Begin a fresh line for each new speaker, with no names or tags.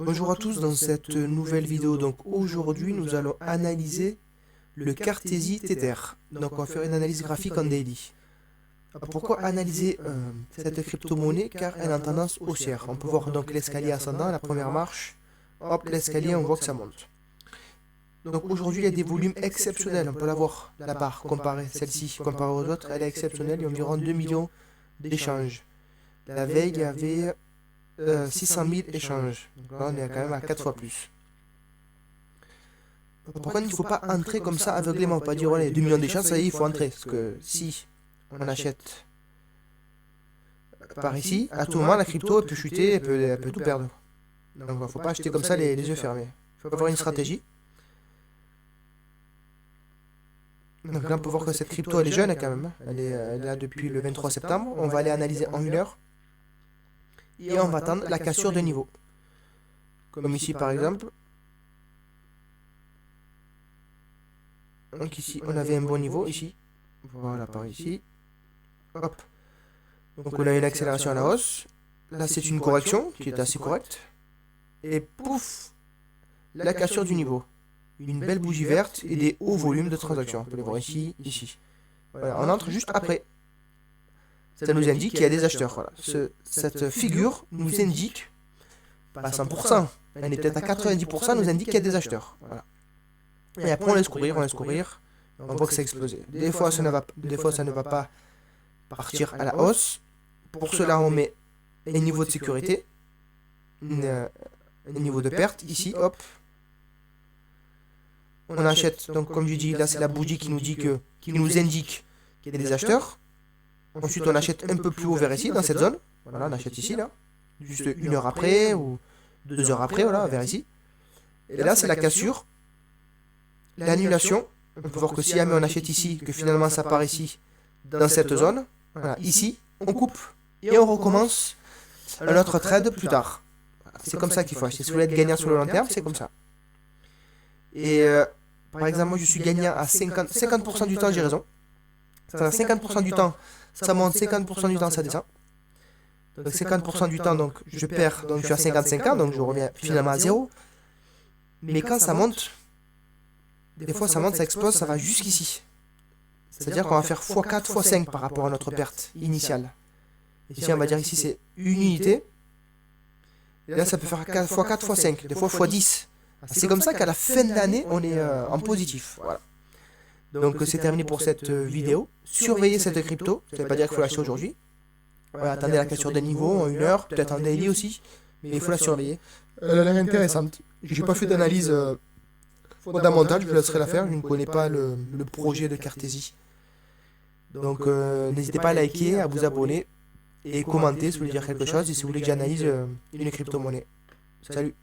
Bonjour à tous dans cette nouvelle vidéo. Donc aujourd'hui nous allons analyser le Cartesy Tether. Donc on va faire une analyse graphique en daily. Pourquoi analyser cette crypto-monnaie? Car elle a une tendance haussière. On peut voir donc l'escalier ascendant, la première marche. Hop, l'escalier, on voit que ça monte. Donc aujourd'hui il y a des volumes exceptionnels. On peut la voir, la barre comparée, celle-ci comparée aux autres, elle est exceptionnelle. Il y a environ 2 millions d'échanges. La veille il y avait 600 000 échanges. Donc là, on est quand même à 4 fois plus. Pourquoi il ne faut pas entrer comme ça aveuglément? Pas dire, ouais, 2 millions d'échanges, ça y est, il faut entrer. Parce que si on achète par ici, à tout moment, la crypto elle peut chuter, elle peut tout perdre. Donc il ne faut pas acheter comme ça les yeux fermés. Il faut avoir une stratégie. Donc là, on peut voir que cette crypto, elle est jeune quand même. Elle est là depuis le 23 septembre. On va aller analyser en 1 heure. Et on va attendre la cassure de niveau. Comme ici par exemple. Donc ici on avait un bon niveau ici. Voilà par ici. Hop. Donc on a une accélération à la hausse. Là c'est une correction qui est assez correcte. Et pouf, la cassure du niveau. Une belle bougie verte et des hauts volumes de transactions. On peut les voir ici, ici. Voilà, on entre juste après. Ça nous indique qu'il y a des acheteurs. Voilà. Cette figure nous indique, pas à 100%, elle est peut-être à 90%, nous indique qu'il y a des acheteurs. Voilà. Et après on laisse courir, on voit que ça a explosé. Des fois ça ne va pas partir à la hausse. Pour cela on met un niveau de sécurité, un niveau de perte, ici, hop. On achète, donc comme je dis, là c'est la bougie qui nous indique qu'il y a des acheteurs. Ensuite on achète un peu plus haut vers ici, dans cette zone. Voilà, on achète ici, là. Juste 1 heure après, ou 2 heures après, voilà, vers ici. Et là c'est la cassure. L'annulation, on peut voir que si jamais on achète ici, que finalement ça part ici, dans cette zone, voilà, ici, on coupe et on recommence un autre trade plus tard. Voilà, c'est comme ça qu'il faut acheter. Si vous voulez être gagnant sur le long terme, c'est comme ça. Et par exemple, moi je suis gagnant à 50% du temps, j'ai raison. C'est-à-dire 50% du temps, ça monte, 50% du temps, ça descend. Donc 50% du temps, donc je perds, donc je suis à 55 ans, donc je reviens finalement à 0. Mais quand ça monte, des fois ça monte, ça explose, ça va jusqu'ici. C'est-à-dire qu'on va faire x4, x5 par rapport à notre perte initiale. Ici on va dire ici c'est une unité. Et là ça peut faire x4, x5, des fois x10. C'est comme ça qu'à la fin de l'année on est en positif. Voilà. Donc c'est terminé pour cette vidéo. Surveillez cette crypto, ça ne veut pas dire qu'il faut l'acheter aujourd'hui. Voilà, attendez la cassure des niveaux en 1 heure, peut-être en daily aussi. Mais il faut la surveiller. Elle a l'air intéressante. J'ai pas fait d'analyse fondamentale, je vous laisserai la faire. Je ne connais pas le projet de Cartesy. Donc n'hésitez pas à liker, à vous abonner et commenter si vous voulez dire quelque chose et si vous voulez que j'analyse une crypto-monnaie. Salut!